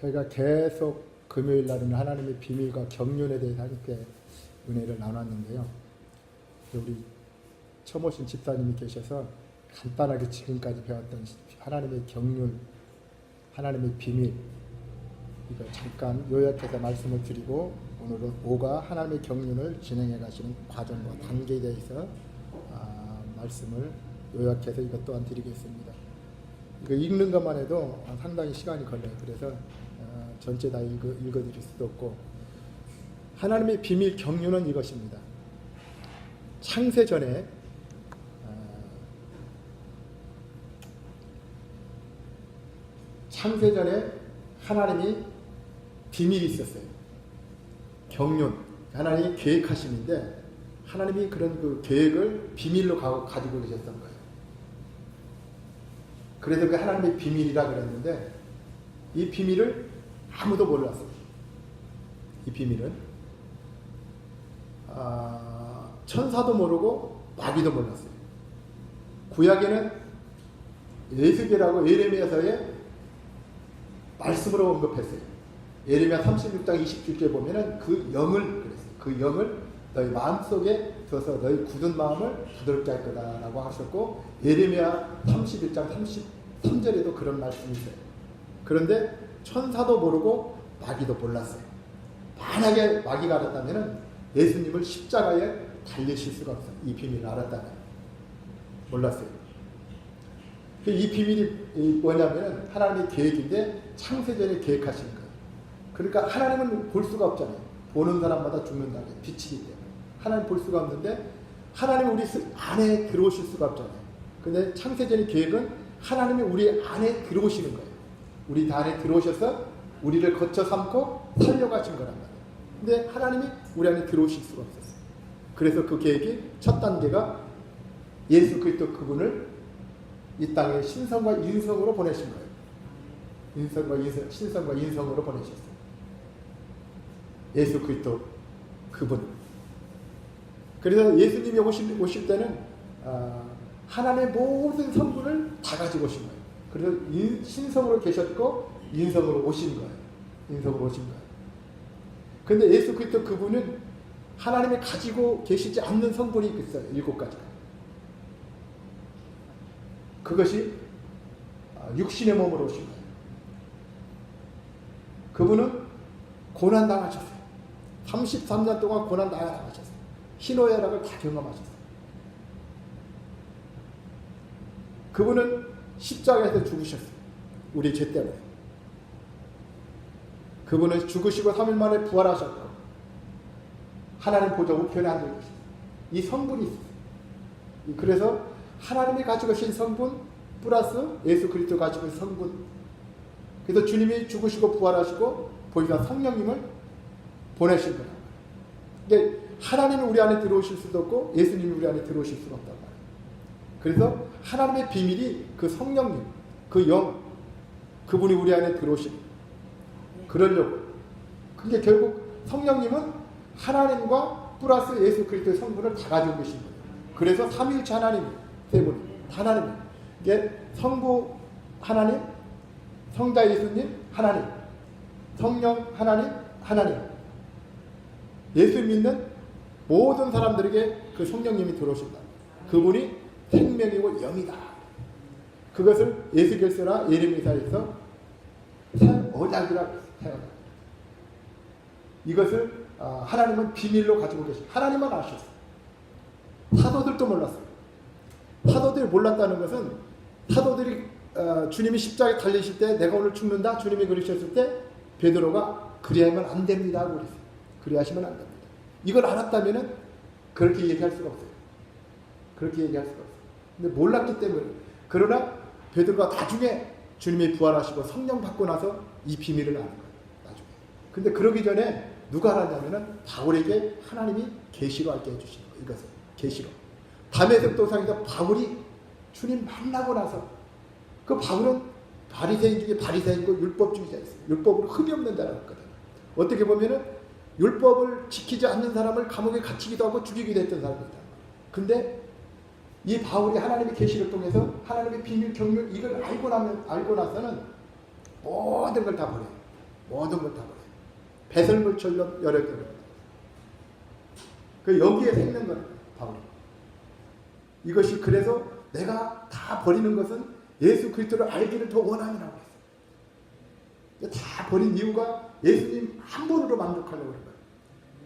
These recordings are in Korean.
저희가 계속 금요일 날은 하나님의 비밀과 경륜에 대해서 함께 은혜를 나눴는데요. 우리 처음 오신 집사님이 계셔서 간단하게 지금까지 배웠던 하나님의 경륜, 하나님의 비밀, 이거 잠깐 요약해서 말씀을 드리고 오늘은 5가 하나님의 경륜을 진행해 가시는 과정과 단계에 대해서 말씀을 요약해서 이것 또한 드리겠습니다. 이거 읽는 것만 해도 상당히 시간이 걸려요. 그래서 전체 다 읽어드릴 수도 없고, 하나님의 비밀 경륜은 이것입니다. 창세 전에 하나님이 비밀이 있었어요. 경륜, 하나님이 계획하심인데 하나님이 그런 그 계획을 비밀로 가지고 계셨던 거예요. 그래서 그 하나님의 비밀이라 그랬는데 이 비밀을 아무도 몰랐어요. 이 비밀은 천사도 모르고 마귀도 몰랐어요. 구약에는 에스겔하고 예레미야서에 말씀으로 언급했어요. 예레미야 36장 27절 보면은 그 영을 그랬어요. 그 영을 너희 마음속에 둬서 너희 굳은 마음을 부드럽게 할 거다라고 하셨고, 예레미야 31장 33절에도 그런 말씀이 있어요. 그런데 천사도 모르고 마귀도 몰랐어요. 만약에 마귀가 알았다면 예수님을 십자가에 달리실 수가 없어요. 이 비밀을 알았다면. 몰랐어요. 이 비밀이 뭐냐면 하나님의 계획인데 창세전에 계획하신 거예요. 그러니까 하나님은 볼 수가 없잖아요. 보는 사람마다 죽는다는 게 빛이기 때문에 하나님 볼 수가 없는데 하나님은 우리 안에 들어오실 수가 없잖아요. 근데 창세전의 계획은 하나님이 우리 안에 들어오시는 거예요. 우리 안에 들어오셔서 우리를 거쳐 삼고 살려가신 거란 말이에요. 근데 하나님이 우리 안에 들어오실 수가 없었어요. 그래서 그 계획이 첫 단계가 예수 그리스도 그분을 이 땅에 신성과 인성으로 보내신 거예요. 신성과 인성으로 보내셨어요. 예수 그리스도 그분. 그래서 예수님이 오실 때는 하나님의 모든 성분을 다 가지고 오신 거예요. 그래서 신성으로 계셨고 인성으로 오신 거예요. 인성으로 오신 거예요. 그런데 예수 그리스도 그분은 하나님이 가지고 계시지 않는 성분이 있어요. 7가지가. 그것이 육신의 몸으로 오신 거예요. 그분은 고난당하셨어요. 33년 동안 고난당하셨어요. 희노애락을 다 경험하셨어요. 그분은 십자가에서 죽으셨어요. 우리 죄 때문에. 그분은 죽으시고 3일 만에 부활하셨고 하나님 보좌 우편에 앉아 계셨어요. 이 성분이 있어요. 그래서 하나님이 가지고 계신 성분 플러스 예수 그리스도 가지고 계신 성분. 그래서 주님이 죽으시고 부활하시고 보이사 성령님을 보내신 거예요. 근데 하나님이 우리 안에 들어오실 수도 없고 예수님이 우리 안에 들어오실 수가 없단 말이에요. 그래서 하나님의 비밀이 그 성령님, 그 영, 그분이 우리 안에 들어오신 그러려고. 근데 결국 성령님은 하나님과 플러스 예수 그리스도의 성분을 다 가지고 계신 거예요. 그래서 삼위일체 하나님 세 분, 하나님. 이게 성부 하나님, 성자 예수님 하나님, 성령 하나님, 하나님. 예수 믿는 모든 사람들에게 그 성령님이 들어오신다. 그분이 생명이고 영이다. 그것을 에스겔서나 예레미야에서 언약이라고 사용합니다. 이것을 하나님은 비밀로 가지고 계십니다. 하나님만 아셨어요. 사도들도 몰랐어요. 사도들이 몰랐다는 것은 사도들이 주님이 십자가에 달리실 때 내가 오늘 죽는다 주님이 그러셨을 때 베드로가 그리하면 안 됩니다 그랬어요. 그리하시면 안 됩니다. 이걸 알았다면 그렇게 얘기할 수가 없어요. 그렇게 얘기할 수가 없어요. 근데 몰랐기 때문에. 그러나 베드로가 나중에 주님이 부활하시고 성령 받고 나서 이 비밀을 아는 거예요. 나중에. 근데 그러기 전에 누가 알았냐면은 바울에게 하나님이 계시로 알게 해주신 거예요. 이것을 계시로. 담에색 도상에서 바울이 주님 만나고 나서 그 바울은 바리새인 중에 바리새인이고 율법주의자였어요. 율법으로 흠이 없는 자라거든요. 어떻게 보면은 율법을 지키지 않는 사람을 감옥에 갇히기도 하고 죽이기도 했던 사람입니다. 근데 이 바울이 하나님의 계시를 통해서 하나님의 비밀 경륜 이걸 알고 나서는 모든 걸 다 버려요. 모든 걸 다 버려요. 배설물처럼 여러 개를. 그 여기에 생는 거는 바울이. 이것이 그래서 내가 다 버리는 것은 예수 그리스도를 알기를 더 원함이라고 했어요. 다 버린 이유가 예수님 한 분으로 만족하려고 그런 거예요.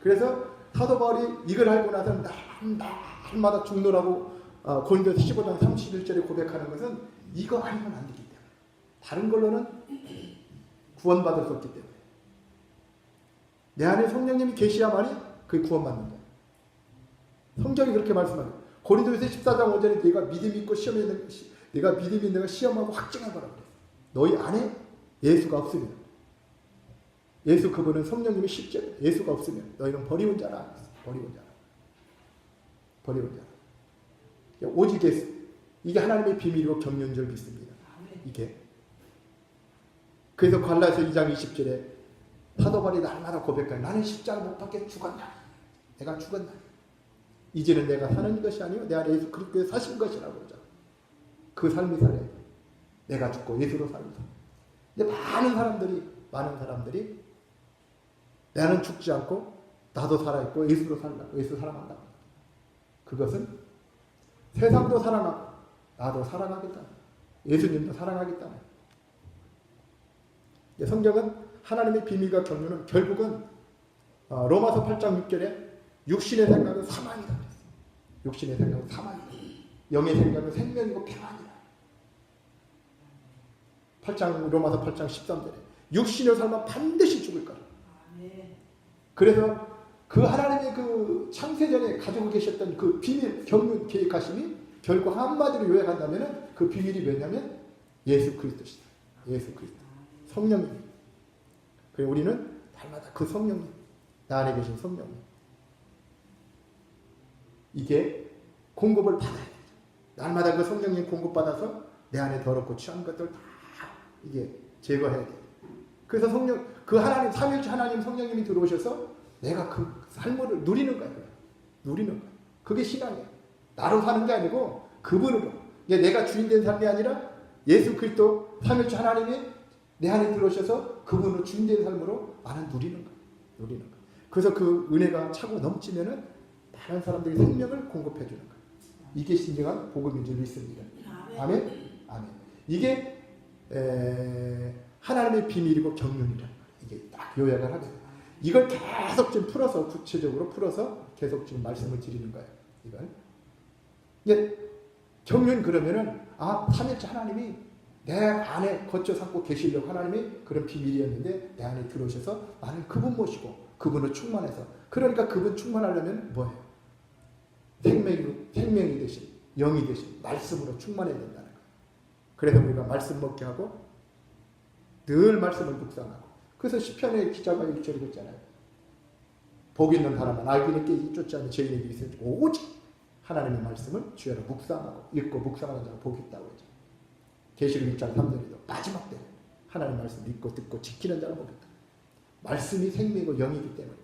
그래서 사도 바울이 이걸 알고 나서 날마다 죽노라고 고린도서 15장 31절에 고백하는 것은 이거 아니면 안 되기 때문에, 다른 걸로는 구원받을 수 없기 때문에, 내 안에 성령님이 계시야만이 그게 구원받는 거예요. 성경이 그렇게 말씀합니다. 고린도서 14장 5절에 네가 믿음이 있고 시험에 있는 네가 믿음이 있는 걸 시험하고 확증한 거라고 그랬어요. 너희 안에 예수가 없으면, 예수 그분은 성령님이 십자가, 예수가 없으면 너희는 버리운 자라. 버리운 자라. 버리운 자라. 오직 예수. 이게 하나님의 비밀이고 경륜인 줄 믿습니다. 이게. 그래서 갈라디아서 2장 20절에 사도 바울이 날마다 고백하는, 나는 십자가 못 박혀 죽었나. 내가 죽었나. 이제는 내가 사는 것이 아니요 내 안에 예수 그리스도의 사신 것이라고 그러죠. 그 삶이 살아야 돼. 내가 죽고 예수로 살고. 근데 많은 사람들이 나는 죽지 않고 나도 살아있고 예수로 살라고, 예수 사랑한다고. 그것은 세상도 사랑하고 나도 사랑하겠다. 예수님도 사랑하겠다. 성경은 하나님의 비밀과 경륜은 결국은 로마서 8장 6절에 육신의 생각은 사망이다 그랬어요. 육신의 생각은 사망이다. 영의 생각은 생명이고 평안이다. 로마서 8장 13절에 육신의 삶은 반드시 죽을 거라. 그래서 그 하나님의 그 창세전에 가지고 계셨던 그 비밀, 경륜, 계획하심이 결국 한마디로 요약한다면 그 비밀이 뭐냐면 예수 그리스도시다. 예수 그리스도. 성령님. 그리고 우리는 날마다 그 성령님, 나 안에 계신 성령님. 이게 공급을 받아야 돼요. 날마다 그 성령님 공급받아서 내 안에 더럽고 취한 것들 다 이게 제거해야 돼요. 그래서 그 하나님, 삼위일체 하나님 성령님이 들어오셔서 내가 그 삶을 누리는 거예요. 누리는 거예요. 그게 신앙이에요. 나로 사는 게 아니고 그분으로. 내가 주인된 삶이 아니라 예수 그리스도 삼위일체 하나님이 내 안에 들어오셔서 그분으로 주인된 삶으로 나는 누리는 거예요. 누리는 거예요. 그래서 그 은혜가 차고 넘치면은 다른 사람들이 생명을 공급해 주는 거예요. 이게 진정한 복음인 줄 믿습니다. 아멘. 아멘. 이게 하나님의 비밀이고 경륜이라는 거예요. 이게 딱 요약을 하게 돼요. 이걸 계속 좀 풀어서, 구체적으로 풀어서 계속 지금 말씀을 드리는 거예요. 이걸. 경륜 그러면은 삼위일체 하나님이 내 안에 거쳐 삼고 계시려고 하나님이 그런 비밀이었는데 내 안에 들어오셔서 나는 그분 모시고 그분을 충만해서, 그러니까 그분 충만하려면 뭐예요? 생명이 되신, 영이 되신 말씀으로 충만해야 된다는 거예요. 그래서 우리가 말씀 먹게 하고 늘 말씀을 묵상하고. 그래서 시편의 기자가 1절에 그랬잖아요. 복 있는 사람은 알기는 쫓지 않는 죄인에게 있으니 오직 하나님의 말씀을 주야로 묵상하고 읽고 묵상하는 자가 복이 있다고 했죠. 계시록 1장 3절에도 마지막 때는 하나님의 말씀을 읽고 듣고 지키는 자가 복이 있다. 말씀이 생명이고 영이기 때문에.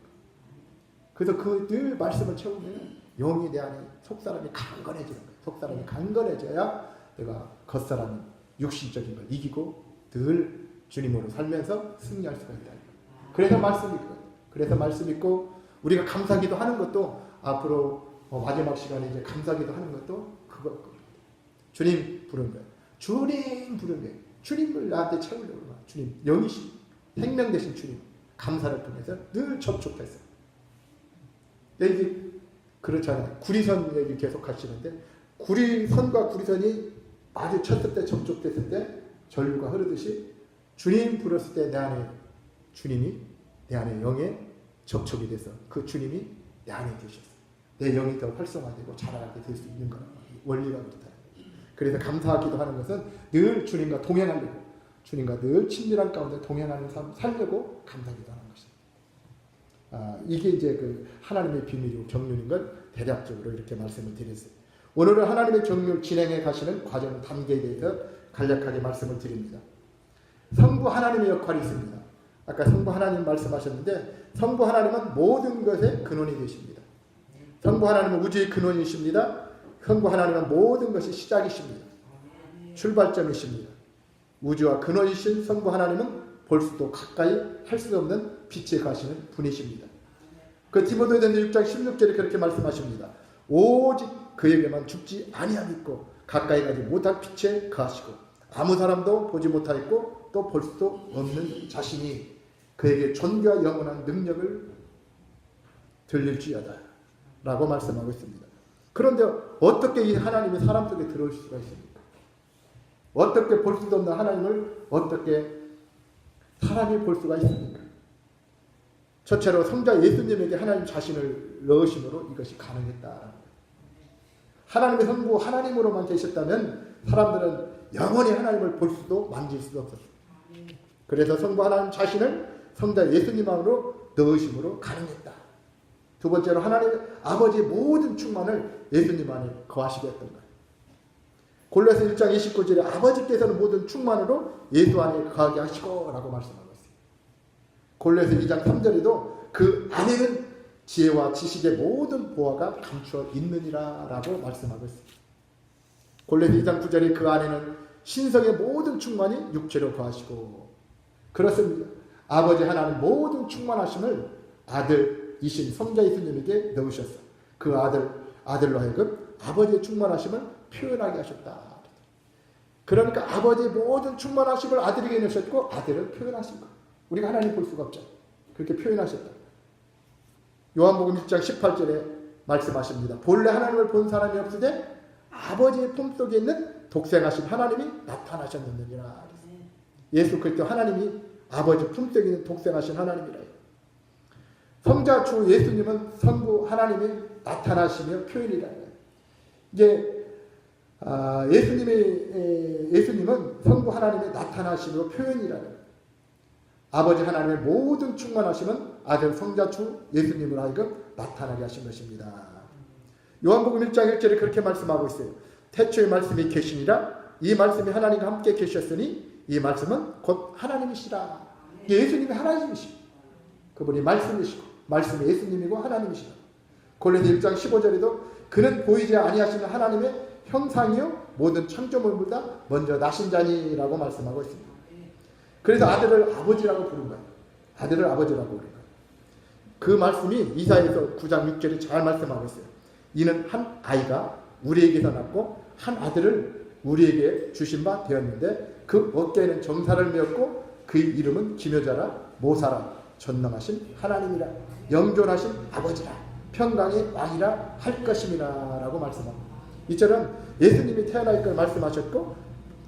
그래서 그 늘 말씀을 채우면 영이 내 안에 속사람이 강건해지는 거예요. 속사람이 강건해져야 내가 겉사람은 육신적인 걸 이기고 늘 주님으로 살면서 승리할 수가 있다. 그래서 말씀 읽고, 그래서 말씀 읽고 우리가 감사기도 하는 것도 앞으로 마지막 시간에 이제 감사기도 하는 것도 그거 주님 부른 거예요. 주님 부른 거예요. 주님을 나한테 채우려고 해요. 주님 영이신 생명 되신 주님 감사를 통해서 늘 접촉했어요. 이게 그렇잖아요. 구리선 얘기 계속 하시는데 구리선과 구리선이 마주쳤을 때, 접촉됐을 때 전류가 흐르듯이 주님 불었을 때 내 안에 주님이 내 안에 영에 접촉이 돼서 그 주님이 내 안에 계셨어요. 내 영이 더 활성화되고 자라나게 될 수 있는 거라. 원리가 그렇다. 그래서 감사하기도 하는 것은 늘 주님과 동행하려고, 주님과 늘 친밀한 가운데 동행하는 삶 살려고 감사하기도 하는 것입니다. 이게 이제 그 하나님의 비밀이고 경륜인 걸 대략적으로 이렇게 말씀을 드렸어요. 오늘은 하나님의 경륜 진행해 가시는 과정 단계에 대해서 간략하게 말씀을 드립니다. 성부 하나님의 역할이 있습니다. 아까 성부 하나님 말씀하셨는데 성부 하나님은 모든 것의 근원이 되십니다. 성부 하나님은 우주의 근원이십니다. 성부 하나님은 모든 것이 시작이십니다. 출발점이십니다. 우주와 근원이신 성부 하나님은 볼 수도 가까이 할 수 없는 빛에 가시는 분이십니다. 그 디모데전서 6장 16절에 그렇게 말씀하십니다. 오직 그에게만 죽지 아니함 있고 가까이 가지 못할 빛에 가시고 아무 사람도 보지 못하였고 또 볼 수도 없는 자신이 그에게 존귀와 영원한 능력을 들릴지어다 라고 말씀하고 있습니다. 그런데 어떻게 이 하나님이 사람 속에 들어올 수가 있습니까? 어떻게 볼 수도 없는 하나님을 어떻게 사람이 볼 수가 있습니까? 첫째로 성자 예수님에게 하나님 자신을 넣으심으로 이것이 가능했다. 하나님의 성부 하나님으로만 계셨다면 사람들은 영원히 하나님을 볼 수도 만질 수도 없었습니다. 그래서 성부 하나님 자신을 성자 예수님 안으로 넣으심으로 가능했다. 두 번째로 하나님 아버지의 모든 충만을 예수님 안에 거하시게 했던 거예요. 골로새 1장 29절에 아버지께서는 모든 충만으로 예수 안에 거하게 하시고 라고 말씀하고 있습니다. 골로새 2장 3절에도 그 안에는 지혜와 지식의 모든 보화가 감추어 있느니라 라고 말씀하고 있습니다. 골로새 2장 9절에 그 안에는 신성의 모든 충만이 육체로 거하시고 그렇습니다. 아버지 하나님 모든 충만하심을 아들이신 성자 예수님에게 넣으셨어. 그 아들로 하여금 아버지의 충만하심을 표현하게 하셨다. 그러니까 아버지의 모든 충만하심을 아들에게 넣으셨고 아들을 표현하신 거. 우리가 하나님 볼 수가 없죠. 그렇게 표현하셨다. 요한복음 1장 18절에 말씀하십니다. 본래 하나님을 본 사람이 없으되 아버지의 품속에 있는 독생하신 하나님이 나타나셨느니라. 예수 그리스도 하나님이 아버지 품속에 있는 독생하신 하나님이라. 성자 주 예수님은 성부 하나님이 나타나시며 표현이라. 이게 예수님은 성부 하나님이 나타나시며 표현이라. 아버지 하나님의 모든 충만하심은 아들 성자 주 예수님을 하여금 나타나게 하신 것입니다. 요한복음 1장 1절에 그렇게 말씀하고 있어요. 태초에 말씀이 계시니라. 이 말씀이 하나님과 함께 계셨으니 이 말씀은 곧 하나님이시라. 예수님이 하나님이시고 그분이 말씀이시고 말씀이 예수님이고 하나님이시라. 골로새 1장 15절에도 그는 보이지 아니하시는 하나님의 형상이요 모든 창조물보다 먼저 나신 자니라고 말씀하고 있습니다. 그래서 아들을 아버지라고 부른 거예요. 아들을 아버지라고 부른 거예요. 그 말씀이 이사야서 9장 6절에 잘 말씀하고 있어요. 이는 한 아이가 우리에게서 낳고 한 아들을 우리에게 주신 바 되었는데 그 어깨에는 정사를 메었고 그의 이름은 기묘자라 모사라 전능하신 하나님이라 영존하신 아버지라 평강의 왕이라 할 것임이라 라고 말씀합니다. 이처럼 예수님이 태어날 걸 말씀하셨고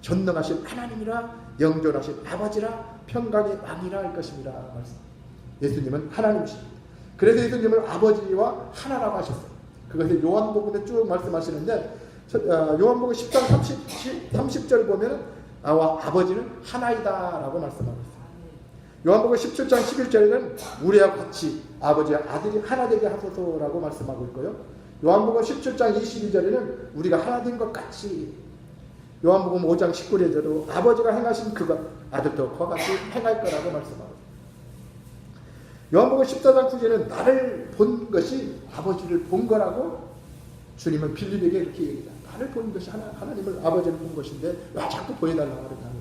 전능하신 하나님이라 영존하신 아버지라 평강의 왕이라 할 것입니다. 말씀. 예수님은 하나님이십니다. 그래서 예수님을 아버지와 하나라고 하셨어요. 그것을 요한복음에 쭉 말씀하시는데 요한복음 10장 30절 보면 나와 아버지는 하나이다 라고 말씀하고 있어요. 요한복음 17장 11절에는 우리와 같이 아버지와 아들이 하나 되게 하소서라고 말씀하고 있고요. 요한복음 17장 22절에는 우리가 하나 된 것 같이 요한복음 5장 19절에도 아버지가 행하신 그것 아들도 그와 같이 행할 거라고 말씀하고 있어요. 요한복음 14장 9절에는 나를 본 것이 아버지를 본 거라고 주님은 빌립에게 이렇게 얘기합니다. 나를 본 것이 하나님을 아버지를 본 것인데 왜 자꾸 보여달라고 그러냐.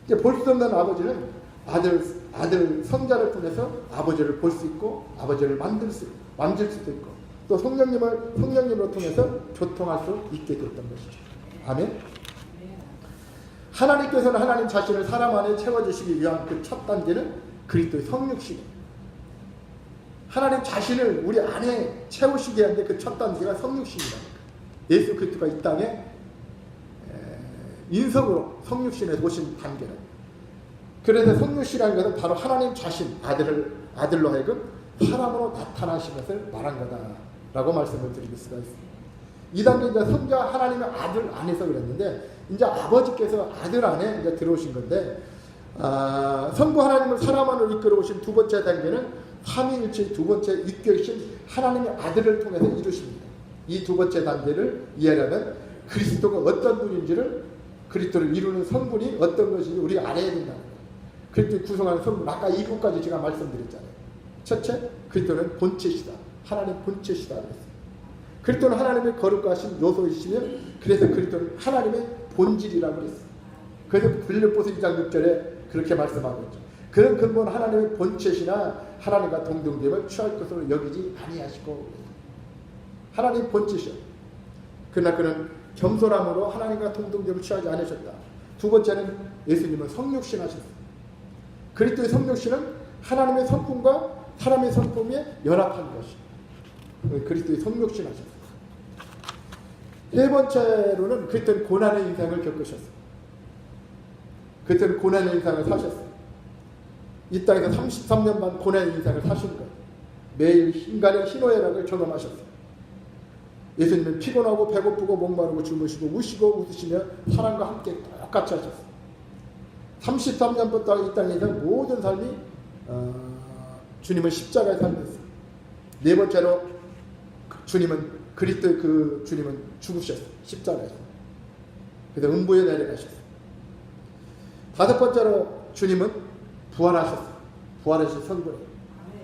이제 볼 수 없는 아버지는 아들 성자를 통해서 아버지를 볼 수 있고 아버지를 만질 수도 있고 또 성령님으로 통해서 교통할 수 있게 됐던 것이죠. 아멘. 하나님께서는 하나님 자신을 사람 안에 채워주시기 위한 그 첫 단계는 그리스도의 성육신입니다. 하나님 자신을 우리 안에 채우시게 하는데 그 첫 단계가 성육신이라니까. 예수 그리스도가 이 땅에 인성으로 성육신에 오신 단계는. 그래서 성육신이라는 것은 바로 하나님 자신 아들로 하여금 사람으로 나타나신 것을 말한 거다라고 말씀을 드릴 수가 있습니다. 이 단계 이제 성자 하나님의 아들 안에서 그랬는데 이제 아버지께서 아들 안에 이제 들어오신 건데 성부 하나님을 사람 안으로 이끌어오신 두 번째 단계는 삼위일체의 두 번째 육격이신 하나님의 아들을 통해서 이루십니다. 이 두 번째 단계를 이해하려면 그리스도가 어떤 분인지를 그리스도를 이루는 성분이 어떤 것인지 우리가 알아야 된다는 거예요. 그리스도를 구성하는 성분 아까 2부까지 제가 말씀드렸잖아요. 첫째, 그리스도는 본체시다. 하나님 본체시다 그랬어요. 그리스도는 하나님의 거룩하신 요소이시며 그래서 그리스도는 하나님의 본질이라고 그랬어요. 그래서 빌립보서 2장 6절에 그렇게 말씀하고 있죠. 그런 근본 하나님의 본체시나 하나님과 동등됨을 취할 것으로 여기지 아니하시고 하나님 본체시요. 그러나 그는 겸손함으로 하나님과 동등됨을 취하지 않으셨다. 두 번째는 예수님은 성육신 하셨어요. 그리스도의 성육신은 하나님의 성품과 사람의 성품이 연합한 것이에요. 그리스도의 성육신 하셨어요. 세 번째로는 그때는 고난의 인생을 겪으셨어요. 그때는 고난의 인생을 사셨어요. 이 땅에서 33년 반 고난의 인생을 사신 거예요. 매일 인간의 희노애락을 경험하셨어요. 예수님은 피곤하고 배고프고 목마르고 주무시고 우시고 웃으시며 사람과 함께 똑같이 하셨어요. 33년부터 이 땅에서 모든 삶이 주님은 십자가의 삶이었어요. 네 번째로 주님은 그리스도의 주님은 죽으셨어요. 십자가에서. 그래서 음부에 내려가셨어요. 다섯 번째로 주님은 부활하셨어요. 부활하신 성도예요.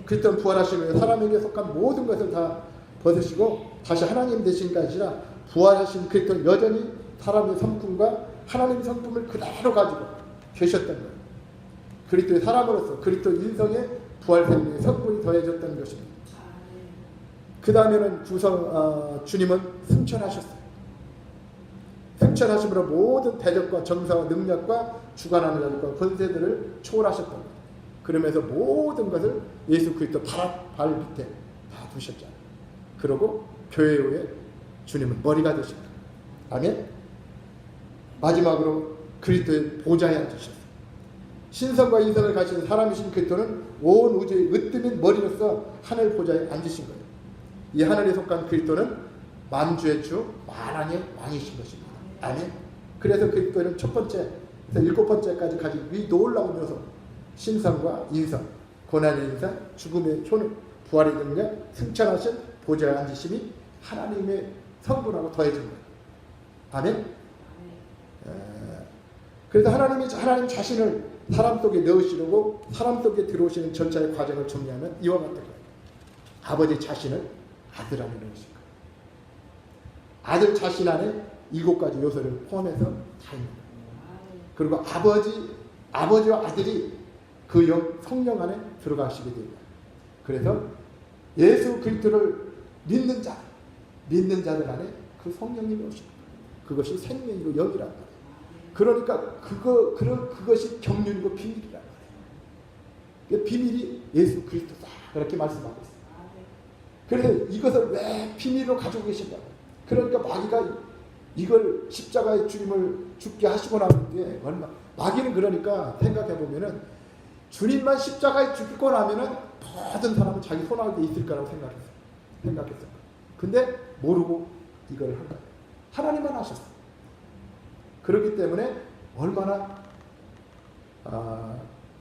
그리스도는 부활하시면 사람에게 속한 모든 것을 다 벗으시고 다시 하나님 되신 것이 아니라 부활하신 그리스도는 여전히 사람의 성품과 하나님의 성품을 그대로 가지고 계셨던 거예요. 그리스도의 사람으로서 그리스도 인성에 부활 생명의 성분이 더해졌다는 것입니다. 그 다음에는 주님은 승천하셨어요. 승천하심으로 모든 대적과 정사와 능력과 주관하는 자들과 권세들을 초월하셨던 거예요. 그러면서 모든 것을 예수 그리스도 발 밑에 다 두셨잖아요. 그러고 교회 후에 주님은 머리가 되신 거예요. 아멘. 마지막으로 그리스도의 보좌에 앉으셨어요. 신성과 인성을 가진 사람이신 그리스도는 온 우주의 으뜸인 머리로서 하늘 보좌에 앉으신 거예요. 이 하늘에 속한 그리스도는 만주의 주 만왕의 왕이신 것입니다. 아멘. 그래서 그리스도는 첫 번째, 일곱 번째까지 가진 이 놀라운 요소, 신성과 인성, 고난의 인성, 죽음의 효능, 부활의 능력, 승천하신 보좌에 앉으심이 하나님의 성분하고 더해진 거예요. 아멘. 그래서 하나님 자신을 사람 속에 넣으시려고 사람 속에 들어오시는 전차의 과정을 정리하면 이와 같은 거예요. 아버지 자신을 아들 안에 넣으신 거예요. 아들 자신 안에 7가지 요소를 포함해서 다 있는 거예요. 그리고 아버지와 아들이 그 성령 안에 들어가시게 됩니다. 그래서 예수 그리스도를 믿는 자들 안에 그 성령님이 오신 거예요. 그것이 생명이고 영이란 말이에요. 그러니까 그것이 경륜이고 비밀이란 말이에요. 비밀이 예수 그리스도다. 그렇게 말씀하고 있어요. 그래서 이것을 왜 비밀로 가지고 계신가? 그러니까 마귀가 이걸 십자가의 주님을 죽게 하시고 나면 게 얼마 마귀는 그러니까 생각해 보면은 주님만 십자가에 죽고 나면은 모든 사람은 자기 손아귀에 있을 거라고 생각했어요. 근데 모르고 이걸 한 거예요. 하나님만 하셨어요. 그렇기 때문에 얼마나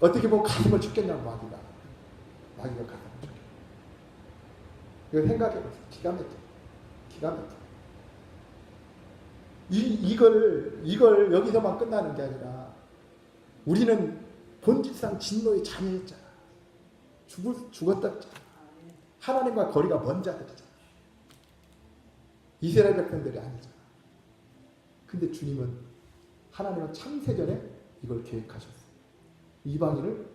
어떻게 보면 가슴을 찢겠냐고 마귀가 가슴을 찢겨. 이거 생각해 보세요. 기가 막혀. 이걸 여기서만 끝나는 게 아니라 우리는 본질상 진노의 자녀였잖아. 죽었다 했잖아. 하나님과 거리가 먼 자들이잖아. 이스라엘 백성들이 아니잖아. 근데 주님은 하나님은 창세전에 이걸 계획하셨어요. 이방인을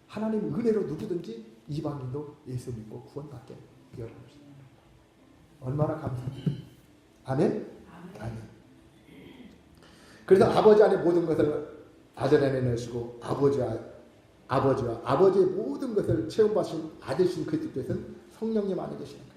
하나님 은혜로 누구든지 이방인도 예수 믿고 구원받게 열어주셨어요. 얼마나 감사합니다. 아멘? 아멘. 그래서 아버지 안에 모든 것을 아들 안에 넣으시고 아버지와 아버지의 모든 것을 체험하신 아들신 그리스도께서는 성령님 안에 계시는 거예요.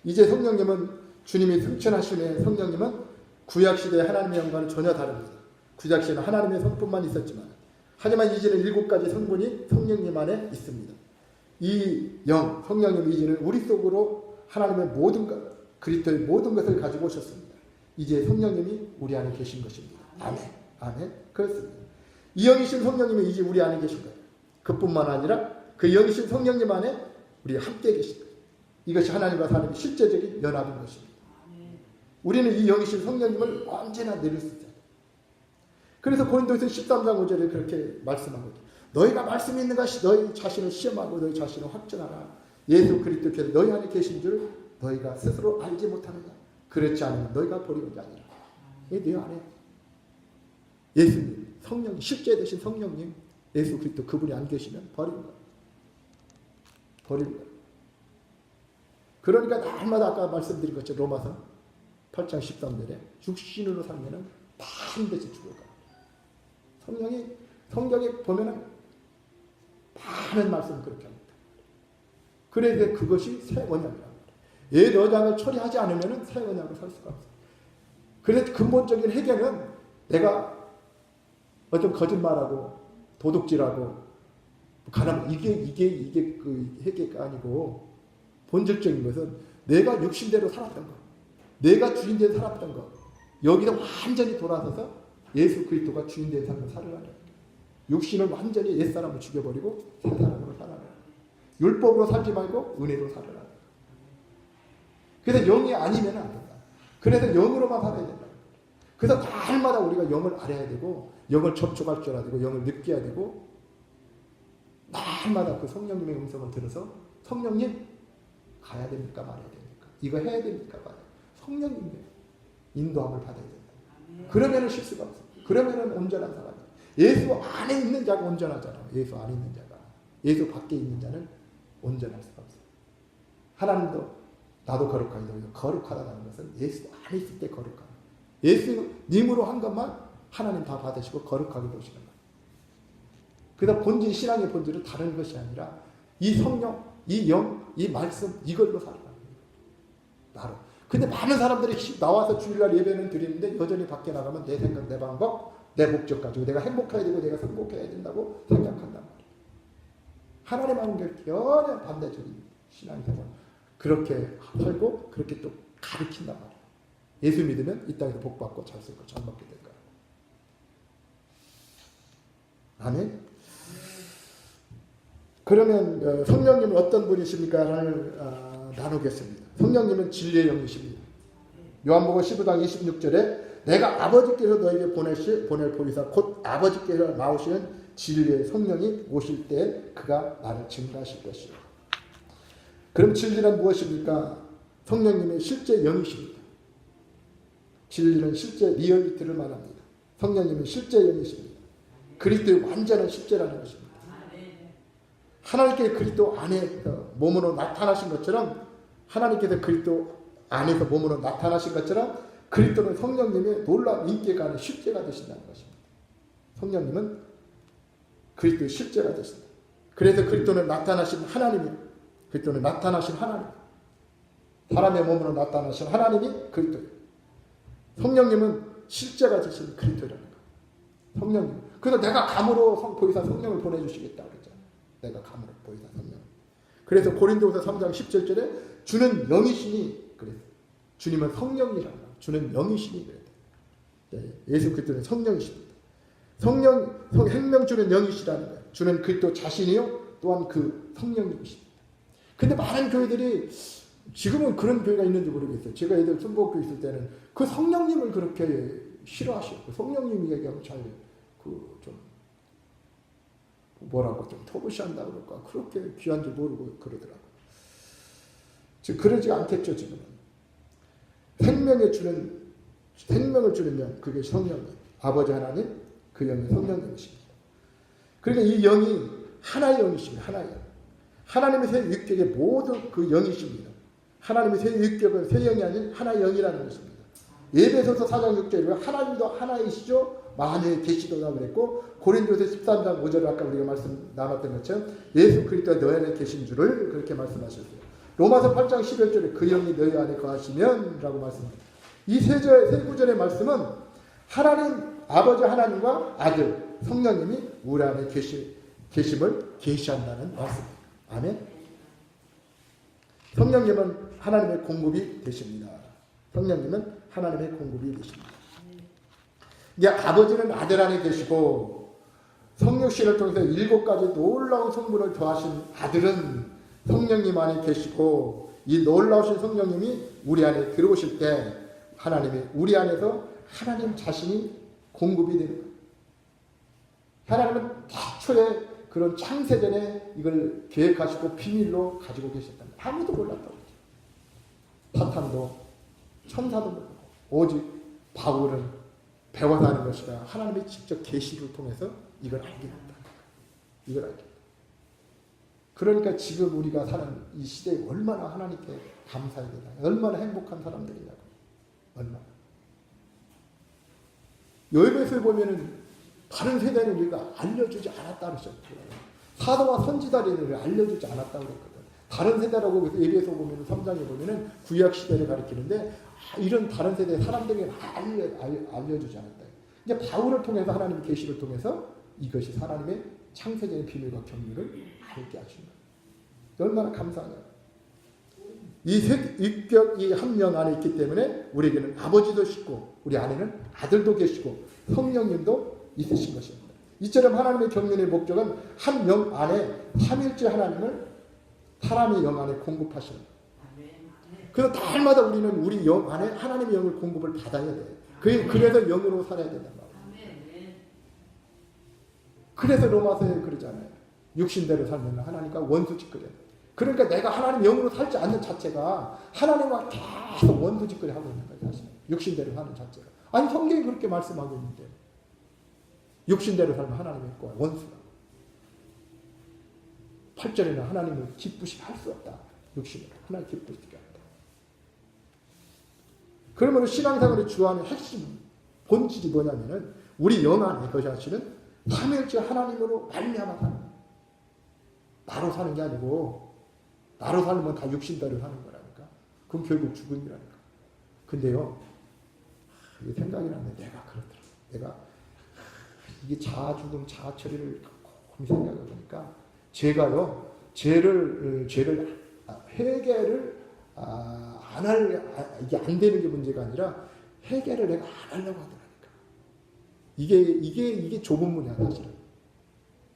이제 성령님은 주님이 승천하심에 성령님은 구약시대의 하나님의 영과는 전혀 다릅니다. 구약시대는 하나님의 성품만 있었지만 하지만 이제는 7가지 성분이 성령님 안에 있습니다. 이 성령님 이제는 우리 속으로 하나님의 모든 것, 그리스도의 모든 것을 가지고 오셨습니다. 이제 성령님이 우리 안에 계신 것입니다. 아멘. 아멘. 그렇습니다. 이 영이신 성령님이 이제 우리 안에 계신 거예요. 그뿐만 아니라 그 영이신 성령님 안에 우리 함께 계신 거예요. 이것이 하나님과 사람의 실제적인 연합인 것입니다. 우리는 이 영이신 성령님을 언제나 내릴 수 있어요. 그래서 고린도서 13장 5절에 그렇게 말씀하고 있어요. 너희가 말씀이 있는 것이 너희 자신을 시험하고 너희 자신을 확증하라. 예수 그리스도께서 너희 안에 계신 줄 너희가 스스로 알지 못하느냐. 그렇지 않으면 너희가 버리는 게 아니라. 이게 네 안에. 예수님, 성령, 실제 되신 성령님, 예수 그리스도 그분이 안 계시면 버린 거예요. 버린 거예요. 그러니까 날마다 아까 말씀드린 것처럼 로마서 8장 13절에 육신으로 살면은 반드시 죽을 거예요. 성경에 보면은 많은 말씀을 그렇게 합니다. 그래서 그것이 새 언약이라는 거예요. 옛 언약을 처리하지 않으면은 새 언약을 살 수가 없어요. 그래서 근본적인 해결은 내가 어떤 거짓말하고 도둑질하고 가난 이게 그 해결가 아니고 본질적인 것은 내가 육신대로 살았던 것, 내가 주인대로 살았던 것, 여기서 완전히 돌아서서 예수 그리스도가 주인된 삶을 살으라는 거예요. 육신을 완전히 옛사람을 죽여버리고 새 사람으로 살아라. 율법으로 살지 말고 은혜로 살아라. 그래서 영이 아니면 안 된다. 그래서 영으로만 살아야 된다. 그래서 날마다 우리가 영을 알아야 되고 영을 접촉할 줄 알아야 되고 영을 느껴야 되고 날마다 그 성령님의 음성을 들어서 성령님 가야 됩니까 말아야 됩니까? 이거 해야 됩니까 말아야 됩니까? 성령님의 인도함을 받아야 된다. 그러면은 실수가 없어. 그러면은 온전한 사람이야. 예수 안에 있는 자가 온전하잖아. 예수 안에 있는 자가. 예수 밖에 있는 자는 온전할 수가 없어. 하나님도 나도 거룩하다. 거룩하다는 것은 예수 안에 있을 때 거룩하다. 예수님으로 한 것만 하나님 다 받으시고 거룩하게 보시는 거예요. 그래서 본질, 신앙의 본질은 다른 것이 아니라 이 성령, 이 영, 이 말씀 이걸로 살아가는 거예요. 나로. 근데 많은 사람들이 나와서 주일날 예배는 드리는데 여전히 밖에 나가면 내 생각, 내 방법, 내 목적 가지고 내가 행복해야 되고 내가 성공해야 된다고 생각한단 말이에요. 하나님하고는 전혀 반대적인 신앙생활. 그렇게 살고 그렇게 또 가르친단 말이에요. 예수 믿으면 이 땅에서 복받고 잘 살고 잘 먹게 될 거예요. 아멘. 그러면 성령님은 어떤 분이십니까를 나누겠습니다. 성령님은 진리의 영이십니다. 요한복음 15장 26절에 내가 아버지께서 너에게 보낼 보리사 곧 아버지께서 나오시는 진리의 성령이 오실 때 그가 나를 증거하실 것이요. 그럼 진리는 무엇입니까? 성령님의 실제 영이십니다. 진리는 실제 리얼리티를 말합니다. 성령님은 실제 영이십니다. 그리스도의 완전한 실제라는 것입니다. 하나님께서 그리스도 안에서 몸으로 나타나신 것처럼 하나님께서 그리스도 안에서 몸으로 나타나신 것처럼 그리스도는 성령님의 놀라운 인격가 안에 실제가 되신다는 것입니다. 성령님은 그리스도의 실제가 되신다. 그래서 그리스도는 나타나신 하나님이에요. 그리스도는 나타나신 하나님. 사람의 몸으로 나타나신 하나님이 그리스도예요. 성령님은 실제가 되신 그리스도라는 거예요. 성령님. 그래서 내가 감으로 보이사 성령을 보내주시겠다 그랬잖아요. 내가 감으로 보이사 성령. 그래서 고린도후서 3장 17절에 주는 영이시니 그랬어요. 주님은 성령이라는 거예요. 주는 영이시니 그랬어요. 네, 예수 그리스도는 성령이십니다. 생명 주는 영이시라는 거예요. 주는 그리스도 자신이요 또한 그 성령님이십니다. 근데 많은 교회들이 지금은 그런 교회가 있는지 모르겠어요. 제가 애들 순복교 있을 때는 그 성령님을 그렇게 싫어하시고 성령님 얘기하면 좀 뭐라고 좀 터부시한다 그럴까 그렇게 귀한 줄 모르고 그러더라고요. 지금 그러지 않겠죠. 지금은 생명을 주는 영 그게 성령님 아버지 하나님 그 영이 성령님이십니다. 그러니까 이 영이 하나의 영이십니다. 하나의 영. 하나님의 새 육격의 모든 그 영이십니다. 하나님의 새 육격은 새 영이 아닌 하나의 영이라는 것입니다. 에베소서 4장 6절에 하나님도 하나이시죠. 만유에 계시도다 그랬고 고린도서 13장 5절에 아까 우리가 말씀 나눴던 것처럼 예수 그리스도가 너희 안에 계신 줄을 그렇게 말씀하셨어요. 로마서 8장 11절에 그 영이 너희 안에 거하시면 라고 말씀합니다. 이 세 구절의 말씀은 하나님 아버지 하나님과 아들 성령님이 우리 안에 계심을 계시한다는 말씀입니다. 아멘. 성령님은 하나님의 공급이 되십니다. 성령님은 하나님의 공급이 되십니다. 이게 아버지는 아들 안에 계시고 성육신을 통해서 7가지 놀라운 성분을 더하신 아들은 성령님 안에 계시고 이 놀라우신 성령님이 우리 안에 들어오실 때 하나님이 우리 안에서 하나님 자신이 공급이 되는 거예요. 하나님은 태초에 그런 창세전에 이걸 계획하시고 비밀로 가지고 계셨단 말이에요. 아무도 몰랐다고 그러죠. 사탄도 천사도 모르고 오직 바울은 배워서 하는 것이라 하나님의 직접 계시를 통해서 이걸 알게 된다. 이걸 알게 된다. 그러니까 지금 우리가 사는 이 시대에 얼마나 하나님께 감사해야 되나, 얼마나 행복한 사람들이냐고. 얼마나. 요엘에서 보면은 다른 세대는 우리가 알려주지 않았다 그러셨죠. 사도와 선지자를 알려주지 않았다 그랬거든. 다른 세대라고 예배에서 보면은 3장에 보면은 구약 시대를 가리키는데 이런 다른 세대 사람들에게 알려주지 않았다. 이제 바울을 통해서 하나님의 계시를 통해서 이것이 하나님의 창세적인 비밀과 경륜을 알게 하신 거예요. 얼마나 감사하냐. 이 한 명 안에 있기 때문에 우리에게는 아버지도 있고 우리 안에는 아들도 계시고 성령님도 있으신 것입니다. 이처럼 하나님의 경륜의 목적은 한 영 안에 삼일째 하나님을 사람의 영 안에 공급하시는 거예요. 그래서 날마다 우리는 우리 영 안에 하나님의 영을 공급을 받아야 돼요. 그래서 영으로 살아야 된단 말이에요. 그래서 로마서에 그러잖아요. 육신대로 살면 하나님과 원수짓거려. 그러니까 내가 하나님 영으로 살지 않는 자체가 하나님과 계속 원수짓거리 하고 있는 거죠. 사실. 육신대로 사는 자체가. 아니 성경이 그렇게 말씀하고 있는데 육신대로 살면 하나님의 과 원수다. 8절에는 하나님을 기쁘시게 할 수 없다. 육신으로 하나님 기쁘시게 한다. 그러면 신앙생활의 주안의 핵심 본질이 뭐냐면은 우리 영 안에 거하시는 삼일째 하나님으로 말미암아 사는 거예요. 나로 사는 게 아니고 나로 살면 다 육신대로 사는 거라니까. 그럼 결국 죽음이라니까. 근데요, 이게 생각이 나는데 내가 그렇더라. 내가 이게 자아 죽음, 자아 처리를 곰곰이 생각해 보니까 제가요, 죄를 해결을 이게 안 되는 게 문제가 아니라 해결을 내가 안 하려고 하더라니까. 이게 좁은 문이야 사실은.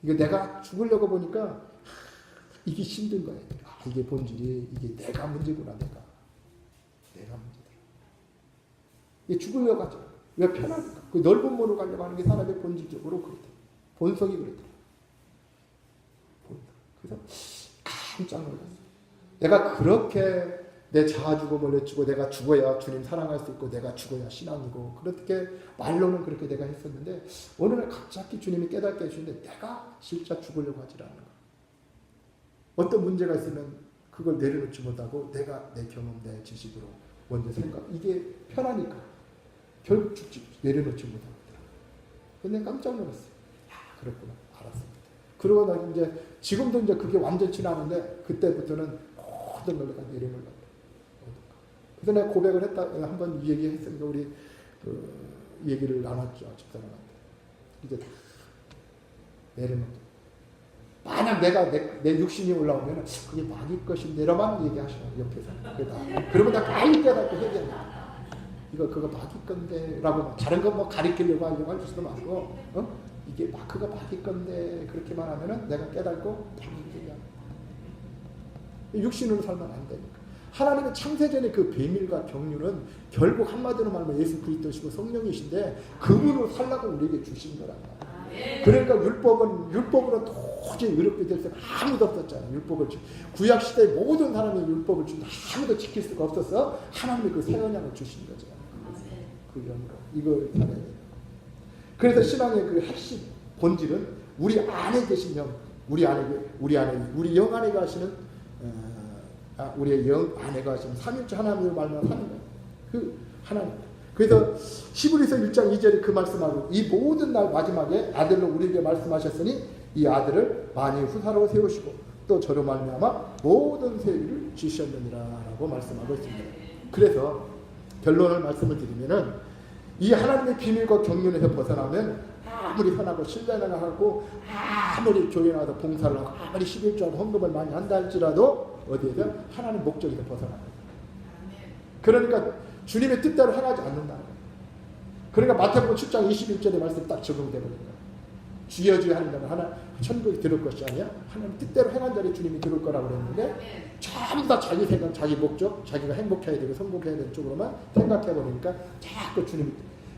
이게 내가 죽으려고 보니까 이게 힘든 거예요. 이게 본질이 이게 내가 문제구나 내가 문제다. 이게 죽으려고 하죠. 왜 편하니까. 그 넓은 문으로 가려고 하는 게 사람의 본질적으로 그렇다. 본성이 그렇다. 그래서 깜짝 놀랐어요. 내가 그렇게 내 자아 죽음을 내치고 내가 죽어야 주님 사랑할 수 있고 내가 죽어야 신앙이고 그렇게 말로는 그렇게 내가 했었는데 어느 날 갑자기 주님이 깨닫게 해주는데 내가 진짜 죽으려고 하지 않는 거야. 어떤 문제가 있으면 그걸 내려놓지 못하고 내가 내 경험, 내 지식으로 먼저 생각. 이게 편하니까 결국 내려놓지 못합니다. 근데 깜짝 놀랐어요. 그렇구나. 알았습니다. 그러고 나 이제 지금도 이제 그게 완전치 않은데 그때부터는 모든 걸 내가 내려놓으려고. 그래서 내가 고백을 했다. 한번 이 얘기 했으니까 우리 얘기를 나눴죠. 집사람한테. 이제 다 내려놓고. 만약 내 육신이 올라오면 그게 마귀 것인데로만 얘기하시는 옆에서. 그러면 나 빨리 깨닫고 얘기합니다. 그거 마귀 건데 라고 다른 거 뭐 가리키려고 하려고 할 수도 많고 이게 그거 마귀 건데 그렇게만 하면은 내가 깨닫고 딱 얘기합니다. 육신으로 살면 안 되니까. 하나님의 창세전의 그 비밀과 경륜은 결국 한마디로 말하면 예수 그리스도시고 성령이신데 그분으로 살라고 우리에게 주신 거란 말이에요. 그러니까 율법으로 도저히 의롭게 될 사람 아무도 없었잖아요. 율법을 구약 시대의 모든 사람이 율법을 준다 아무도 지킬 수가 없었어. 하나님이 그 새 언약을 주신 거죠. 그 영으로 이걸 살아야 돼요. 그래서 신앙의 그 핵심 본질은 우리 안에 계신 영, 우리 영 안에 가시는 우리의 영 안에 가시는 삼일째 하나님으로 말미암아 사는 거예요. 그 하나님. 그래서 히브리서 1장 2절에 그 말씀하고 이 모든 날 마지막에 아들로 우리에게 말씀하셨으니 이 아들을 만일 후사로 세우시고 또 저로 말미암아 모든 세위를 주셨느니라라고 말씀하고 있습니다. 그래서 결론을 말씀을 드리면은 이 하나님의 비밀과 경륜에서 벗어나면 아무리 선하고 신뢰를 하고 아무리 교회 나와서 봉사를 하고 아무리 11조하고 헌금을 많이 한다 할지라도 어디에서 하나님 목적에서 벗어나는 거예요. 그러니까 주님의 뜻대로 행하지 않는다는 거예요. 그러니까 마태복음 7장 21절의 말씀이 딱 적용되는 거예요. 주여 주여 하는 자는 하나 천국에 들을 것이 아니야. 하나님 뜻대로 행한 자를 주님이 들을 거라고 그랬는데 전부 다 자기 생각, 자기 목적, 자기가 행복해야 되고 성공해야 되는 쪽으로만 생각해 보니까 자꾸 주님이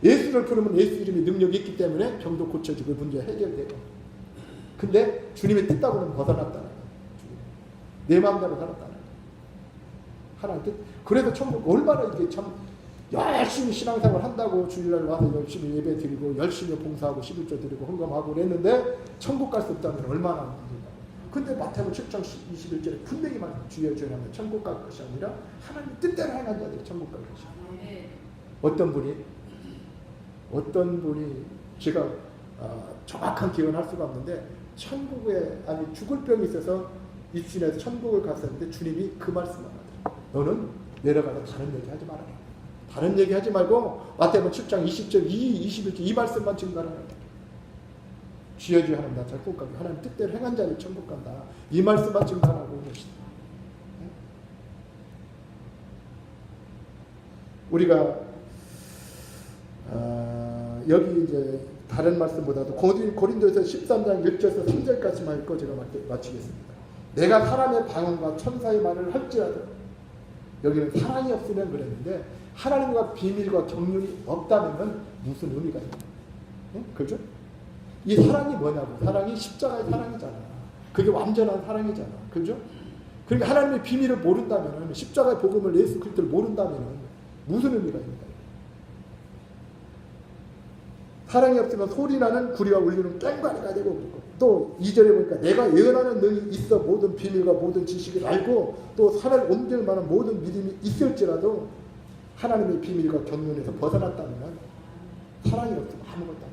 예수를 부르면 예수 이름이 능력이 있기 때문에 병도 고쳐지고 문제 해결되고. 근데 주님의 뜻하고는 벗어났다는 거예요. 내 마음대로 살았다는 거예요. 하나님 뜻. 그래서 천국 얼마나 이게 참 열심히 신앙생활 한다고 주일날 와서 열심히 예배 드리고 열심히 봉사하고 11조 드리고 헌금하고 그랬는데 천국 갈 수 없다면 얼마나 힘들까. 근데 마태복음 7장 21절에 분명히 말씀 주여 주여 하면 천국 갈 것이 아니라 하나님 뜻대로 행한 자들이 천국 갈 것이야. 어떤 분이 제가 정확한 기억은 할 수가 없는데 천국에 아니 죽을 병이 있어서 입신해서 천국을 갔었는데 주님이 그 말씀을 하더라고요. 너는 내려가서 다른 얘기 하지 말아라. 다른 얘기 하지 말고 마태복음 7장 20절 21절 이 말씀만 증거하라. 주여 주여 하는 나 천국 가기 하나님 뜻대로 행한 자를 천국 간다. 이 말씀만 증거하라고 계시다. 우리가 여기 이제 다른 말씀보다도 고린도에서 13장 1절에서 3절까지만 읽고 제가 마치겠습니다. 내가 사람의 방언과 천사의 말을 할지라도 여기는 사랑이 없으면 그랬는데 하나님과 비밀과 경륜이 없다면 무슨 의미가 있냐? 네? 그죠? 이 사랑이 뭐냐고. 사랑이 십자가의 사랑이잖아. 그게 완전한 사랑이잖아. 그죠? 그러니까 하나님의 비밀을 모른다면 십자가의 복음을 예수 그리스도를 모른다면 무슨 의미가 있냐? 사랑이 없으면 소리나는 구리와 울리는 깽가리가 되고 또 2절에 보니까 내가 예언하는 능이 있어 모든 비밀과 모든 지식을 알고 또 산을 옮길 만한 모든 믿음이 있을지라도 하나님의 비밀과 경륜에서 벗어났다면 사랑이 없으면 아무것도 안 돼요.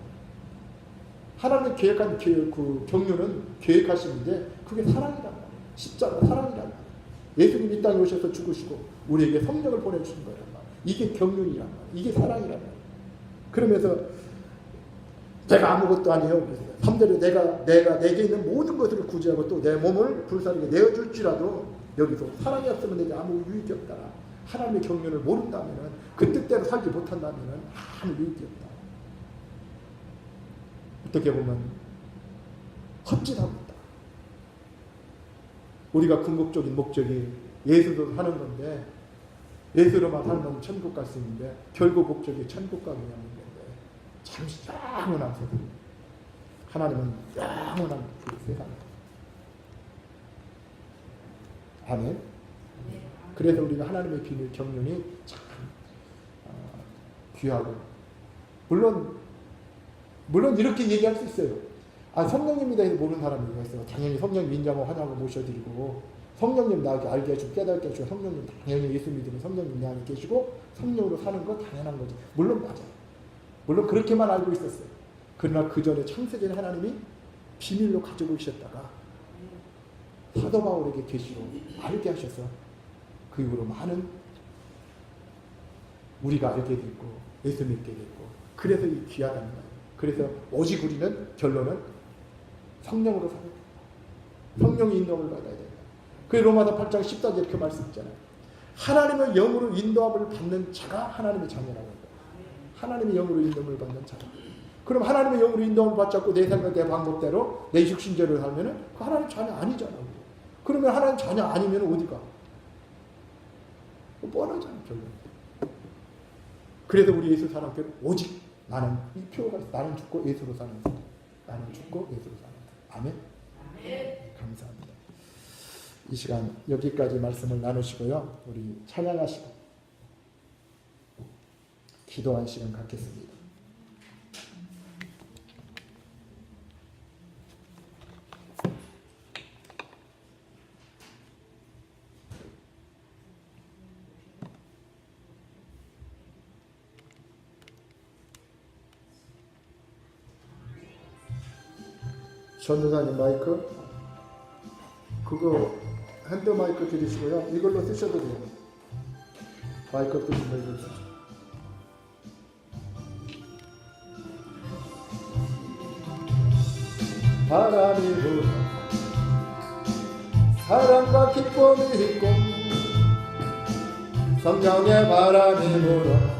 하나님의 계획한 그 경륜은 계획하시는데 그게 사랑이란 말이에요. 십자가 사랑이란 말이에요. 예수님 이 땅에 오셔서 죽으시고 우리에게 성령을 보내주신 거란 말이에요. 이게 경륜이란 말이에요. 이게 사랑이란 말이에요. 그러면서 내가 아무것도 아니에요. 3절에 내가 내게 있는 모든 것을 구제하고 또 내 몸을 불사르게 내어줄지라도 여기서 사랑이 없으면 내게 아무 유익이 없다. 하나님의 경륜을 모른다면 그 뜻대로 살지 못한다면 아무 유익이 없다. 어떻게 보면 헛짓하고 있다. 우리가 궁극적인 목적이 예수로 사는 건데 예수로만 살면 천국 갈 수 있는데 결국 목적이 천국 가기 위함인 건데 잠시 영원한 세상. 하나님은 영원한 그 세상. 아멘. 그래서 우리가 하나님의 비밀 경륜이 참 귀하고 물론 이렇게 얘기할 수 있어요. 성령님에 대해서 모르는 사람이 있어요. 당연히 성령 인정하고 환영하고 모셔드리고 성령님 나에게 알게 해주고 깨닫게 해주고 성령님 당연히 예수 믿으면 성령님 내 안에 계시고 성령으로 사는 거 당연한 거죠. 물론 맞아요. 물론 그렇게만 알고 있었어요. 그러나 그 전에 창세전에 하나님이 비밀로 가지고 계셨다가 사도 바울에게 계시로 알게 하셔서 그 이후로 많은 우리가 알게 됐고 예수 믿게 됐고 그래서 이 귀하다는 거예요. 그래서 오직 우리는 결론은 성령으로 살아야 된다. 성령의 인도함을 받아야 된다. 그 로마서 8장 14절 이렇게 말씀있잖아요. 하나님의 영으로 인도함을 받는 자가 하나님의 자녀라고 합니다. 하나님의 영으로 인도함을 받는 자가. 그럼 하나님의 영으로 인도함을 받지 않고 내 생각 내 방법대로 내 육신대로 살면은 그 하나님 자녀 아니잖아. 그러면 하나님 자녀 아니면 어디가? 뻔하잖아 결론. 그래서 우리 예수 사람들은 오직 나는 이 표가 나는 죽고 예수로 사는 사람. 나는 죽고 예수로 사는 사람. 아멘. 감사합니다. 이 시간 여기까지 말씀을 나누시고요. 우리 찬양하시고 기도한 시간 갖겠습니다. 전도사님 마이크 그거 핸드 마이크 들으시고요. 이걸로 쓰셔도 돼요. 마이크 쓰시면 이걸로 쓰시죠. 바람이 불어 사랑과 기쁨이 있고 성령의 바람이 불어